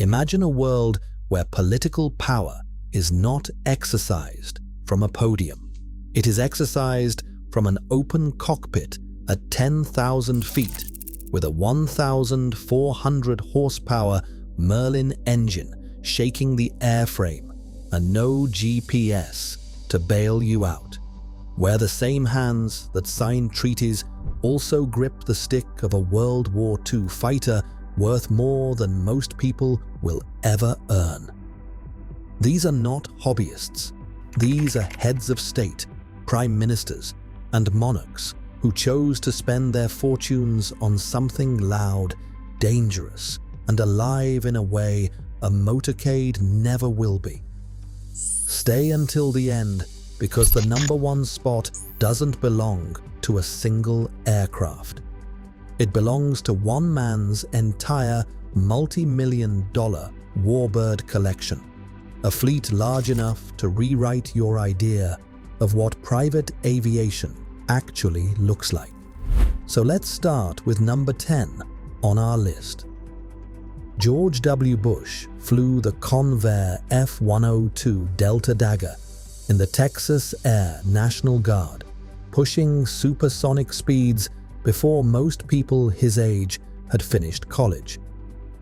Imagine a world where political power is not exercised from a podium. It is exercised from an open cockpit at 10,000 feet with a 1,400 horsepower Merlin engine shaking the airframe and no GPS to bail you out. Where the same hands that signed treaties also grip the stick of a World War II fighter worth more than most people will ever earn. These are not hobbyists. These are heads of state, prime ministers, and monarchs who chose to spend their fortunes on something loud, dangerous, and alive in a way a motorcade never will be. Stay until the end, because the #1 spot doesn't belong to a single aircraft. It belongs to one man's entire multi-million-dollar warbird collection, a fleet large enough to rewrite your idea of what private aviation actually looks like. So let's start with number 10 on our list. George W. Bush flew the Convair F-102 Delta Dagger in the Texas Air National Guard, pushing supersonic speeds before most people his age had finished college.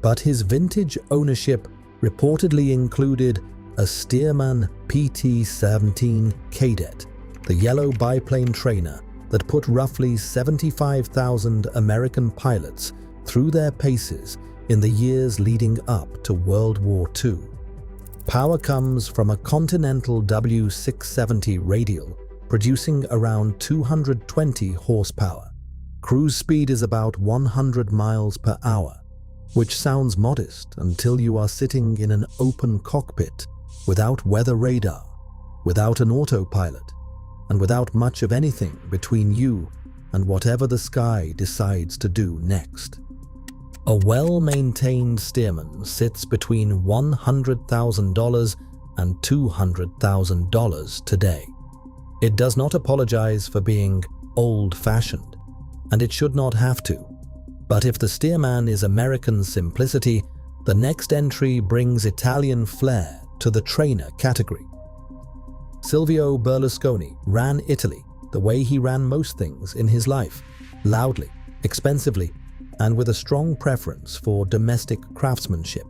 But his vintage ownership reportedly included a Stearman PT-17 Cadet, the yellow biplane trainer that put roughly 75,000 American pilots through their paces in the years leading up to World War II. Power comes from a Continental W670 radial, producing around 220 horsepower. Cruise speed is about 100 miles per hour, which sounds modest until you are sitting in an open cockpit without weather radar, without an autopilot, and without much of anything between you and whatever the sky decides to do next. A well-maintained Stearman sits between $100,000 and $200,000 today. It does not apologize for being old-fashioned, and it should not have to. But if the Stearman is American simplicity, the next entry brings Italian flair to the trainer category. Silvio Berlusconi ran Italy the way he ran most things in his life, loudly, expensively, and with a strong preference for domestic craftsmanship.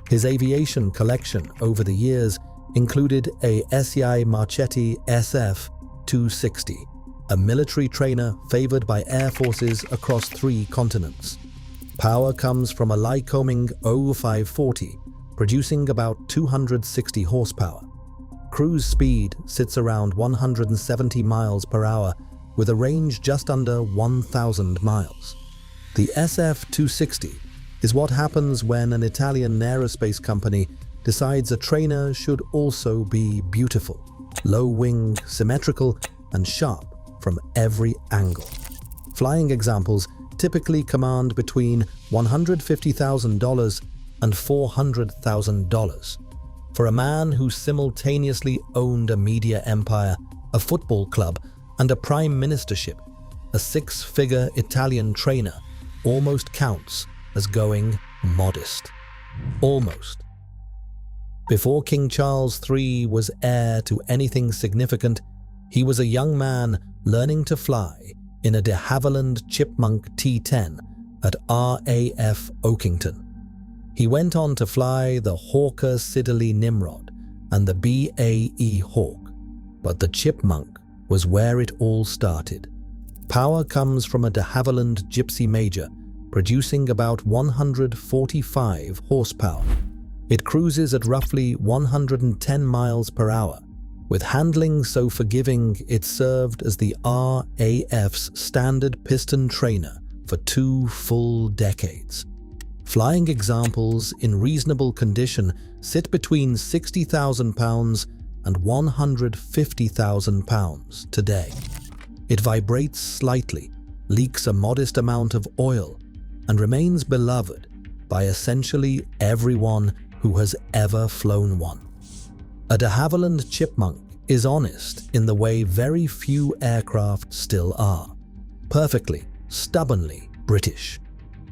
His aviation collection over the years included a SEI Marchetti SF-260, a military trainer favored by air forces across 3 continents. Power comes from a Lycoming 0540, producing about 260 horsepower. Cruise speed sits around 170 miles per hour with a range just under 1,000 miles. The SF-260 is what happens when an Italian aerospace company decides a trainer should also be beautiful, low-wing, symmetrical, and sharp from every angle. Flying examples typically command between $150,000 and $400,000. For a man who simultaneously owned a media empire, a football club, and a prime ministership, a 6-figure Italian trainer almost counts as going modest. Almost. Before King Charles III was heir to anything significant, he was a young man learning to fly in a de Havilland Chipmunk T-10 at RAF Oakington. He went on to fly the Hawker Siddeley Nimrod and the BAE Hawk, but the Chipmunk was where it all started. Power comes from a de Havilland Gypsy Major, producing about 145 horsepower. It cruises at roughly 110 miles per hour, with handling so forgiving it served as the RAF's standard piston trainer for 2 full decades. Flying examples in reasonable condition sit between £60,000 and £150,000 today. It vibrates slightly, leaks a modest amount of oil, and remains beloved by essentially everyone who has ever flown one. A de Havilland Chipmunk is honest in the way very few aircraft still are. Perfectly, stubbornly British.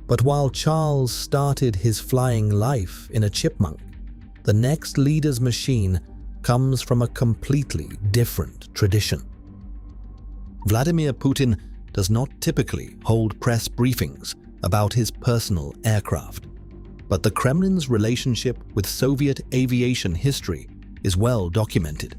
But while Charles started his flying life in a chipmunk, the next leader's machine comes from a completely different tradition. Vladimir Putin does not typically hold press briefings about his personal aircraft, but the Kremlin's relationship with Soviet aviation history is well documented,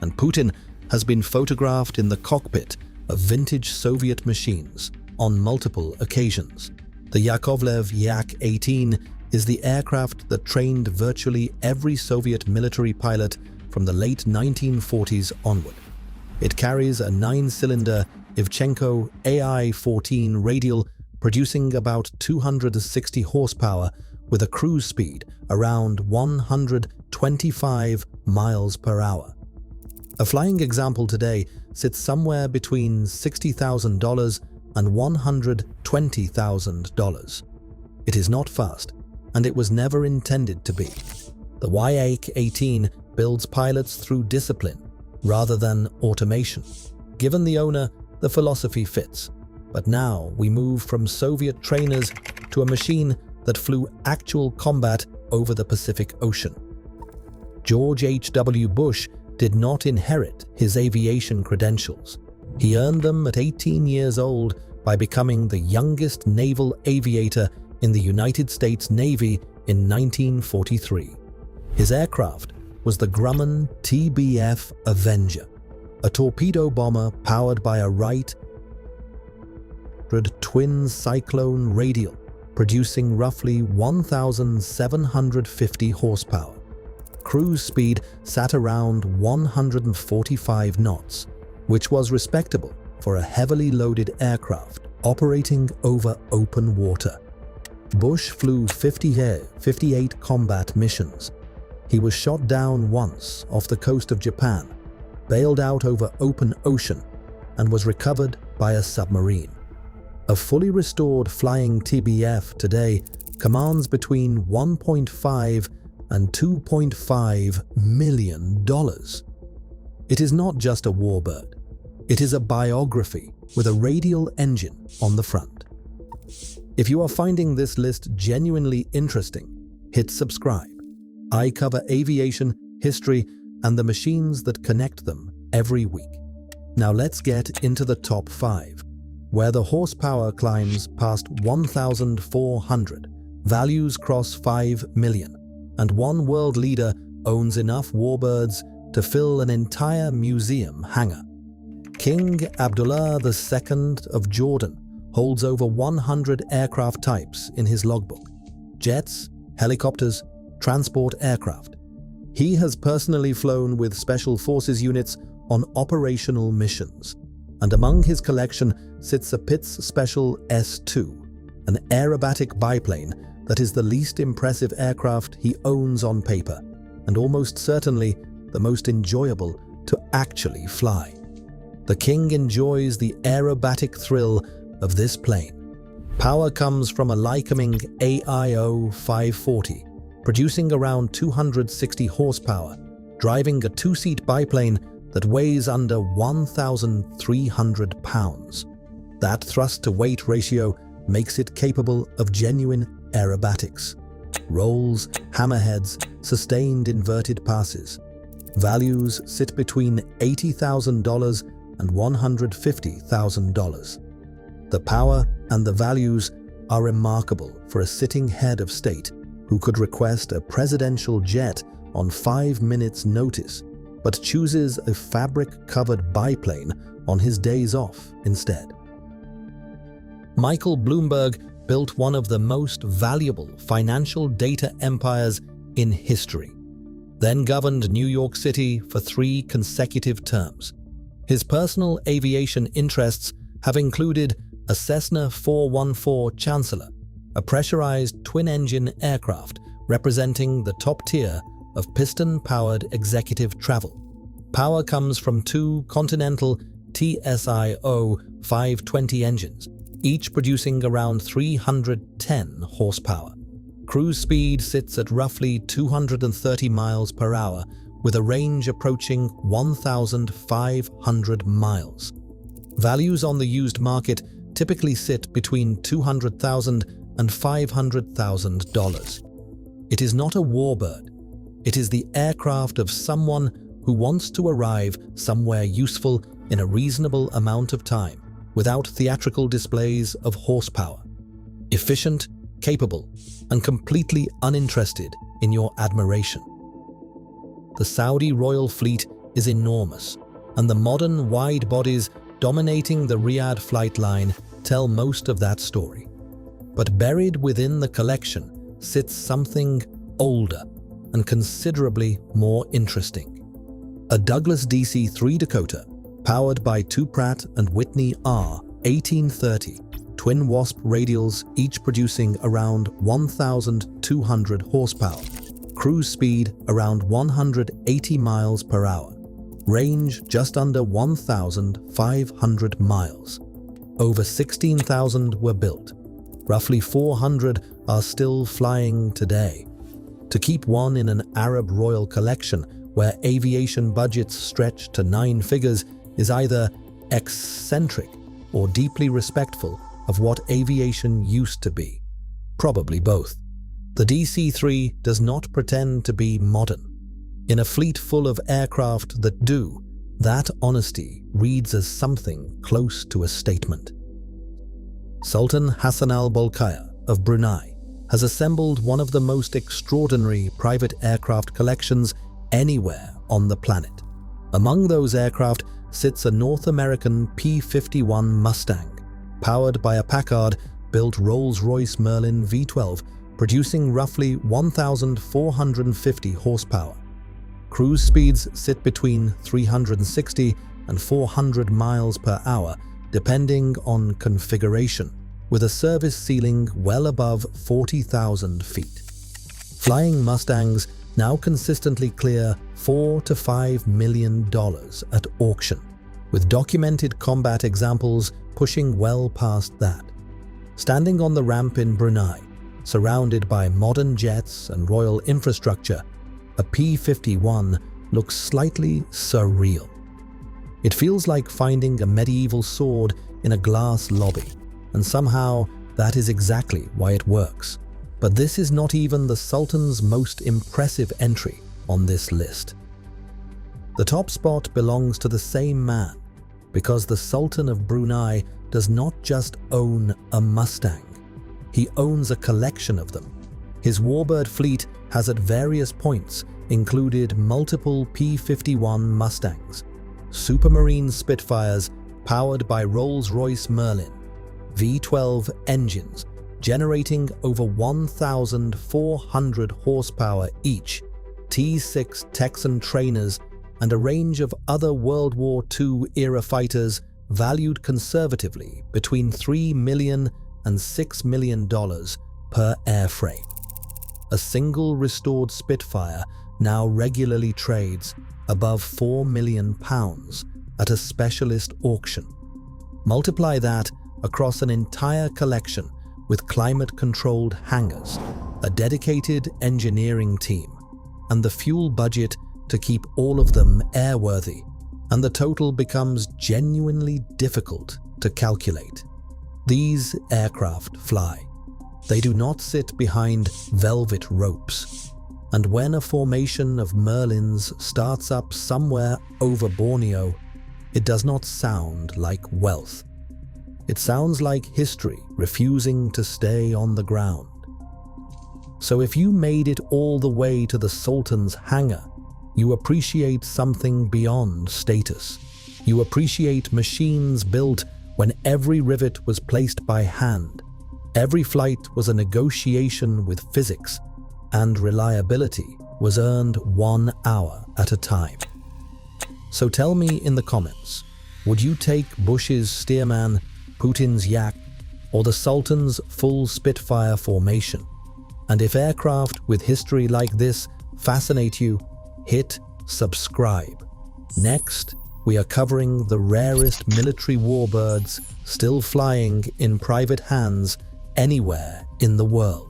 and Putin has been photographed in the cockpit of vintage Soviet machines on multiple occasions. The Yakovlev Yak-18 is the aircraft that trained virtually every Soviet military pilot from the late 1940s onward. It carries a 9-cylinder Ivchenko AI-14 radial producing about 260 horsepower with a cruise speed around 125 miles per hour. A flying example today sits somewhere between $60,000 and $120,000. It is not fast, and it was never intended to be. The Yak-18 builds pilots through discipline rather than automation. Given the owner, the philosophy fits. But now we move from Soviet trainers to a machine that flew actual combat over the Pacific Ocean. George H.W. Bush did not inherit his aviation credentials. He earned them at 18 years old by becoming the youngest naval aviator in the United States Navy in 1943. His aircraft was the Grumman TBF Avenger, a torpedo bomber powered by a Wright twin Cyclone radial, producing roughly 1,750 horsepower. Cruise speed sat around 145 knots, which was respectable for a heavily loaded aircraft operating over open water. Bush flew 58 combat missions. He was shot down once off the coast of Japan, bailed out over open ocean, and was recovered by a submarine. A fully restored flying TBF today commands between $1.5 and $2.5 million. It is not just a warbird. It is a biography with a radial engine on the front. If you are finding this list genuinely interesting, hit subscribe. I cover aviation, history, and the machines that connect them every week. Now let's get into the top 5, where the horsepower climbs past 1,400, values cross 5 million, and one world leader owns enough warbirds to fill an entire museum hangar. King Abdullah II of Jordan holds over 100 aircraft types in his logbook: jets, helicopters, transport aircraft. He has personally flown with Special Forces units on operational missions, and among his collection sits a Pitts Special S-2, an aerobatic biplane that is the least impressive aircraft he owns on paper, and almost certainly the most enjoyable to actually fly. The king enjoys the aerobatic thrill of this plane. Power comes from a Lycoming AIO 540, producing around 260 horsepower, driving a 2-seat biplane that weighs under 1,300 pounds. That thrust-to-weight ratio makes it capable of genuine aerobatics. Rolls, hammerheads, sustained inverted passes. Values sit between $80,000 and $150,000. The power and the values are remarkable for a sitting head of state who could request a presidential jet on 5 minutes' notice, but chooses a fabric-covered biplane on his days off instead. Michael Bloomberg built one of the most valuable financial data empires in history, then governed New York City for 3 consecutive terms. His personal aviation interests have included a Cessna 414 Chancellor, a pressurized twin-engine aircraft representing the top tier of piston-powered executive travel. Power comes from 2 Continental TSIO 520 engines, each producing around 310 horsepower. Cruise speed sits at roughly 230 miles per hour, with a range approaching 1,500 miles. Values on the used market typically sit between $200,000 and $500,000. It is not a warbird. It is the aircraft of someone who wants to arrive somewhere useful in a reasonable amount of time without theatrical displays of horsepower. Efficient, capable, and completely uninterested in your admiration. The Saudi royal fleet is enormous, and the modern wide bodies dominating the Riyadh flight line tell most of that story. But buried within the collection sits something older and considerably more interesting. A Douglas DC-3 Dakota, powered by two Pratt & Whitney R1830 twin Wasp radials, each producing around 1,200 horsepower, cruise speed around 180 miles per hour, range just under 1,500 miles. Over 16,000 were built. Roughly 400 are still flying today. To keep one in an Arab royal collection where aviation budgets stretch to 9 figures is either eccentric or deeply respectful of what aviation used to be. Probably both. The DC-3 does not pretend to be modern. In a fleet full of aircraft that do, that honesty reads as something close to a statement. Sultan Hassan al-Bolkiah of Brunei has assembled one of the most extraordinary private aircraft collections anywhere on the planet. Among those aircraft sits a North American P-51 Mustang, powered by a Packard-built Rolls-Royce Merlin V12, producing roughly 1,450 horsepower. Cruise speeds sit between 360 and 400 miles per hour, depending on configuration, with a service ceiling well above 40,000 feet. Flying Mustangs now consistently clear $4 to $5 million at auction, with documented combat examples pushing well past that. Standing on the ramp in Brunei, surrounded by modern jets and royal infrastructure, a P-51 looks slightly surreal. It feels like finding a medieval sword in a glass lobby, and somehow that is exactly why it works. But this is not even the Sultan's most impressive entry on this list. The top spot belongs to the same man, because the Sultan of Brunei does not just own a Mustang. He owns a collection of them. His warbird fleet has at various points included multiple P-51 Mustangs, Supermarine Spitfires powered by Rolls-Royce Merlin, V12 engines generating over 1,400 horsepower each, T-6 Texan trainers, and a range of other World War II-era fighters valued conservatively between $3 million and $6 million per airframe. A single restored Spitfire now regularly trades above £4 million at a specialist auction. Multiply that across an entire collection with climate-controlled hangars, a dedicated engineering team, and the fuel budget to keep all of them airworthy, and the total becomes genuinely difficult to calculate. These aircraft fly. They do not sit behind velvet ropes. And when a formation of Merlins starts up somewhere over Borneo, it does not sound like wealth. It sounds like history refusing to stay on the ground. So if you made it all the way to the Sultan's hangar, you appreciate something beyond status. You appreciate machines built when every rivet was placed by hand. Every flight was a negotiation with physics, and reliability was earned 1 hour at a time. So tell me in the comments, would you take Bush's Stearman, Putin's Yak, or the Sultan's full Spitfire formation? And if aircraft with history like this fascinate you, hit subscribe. Next, we are covering the rarest military warbirds still flying in private hands anywhere in the world.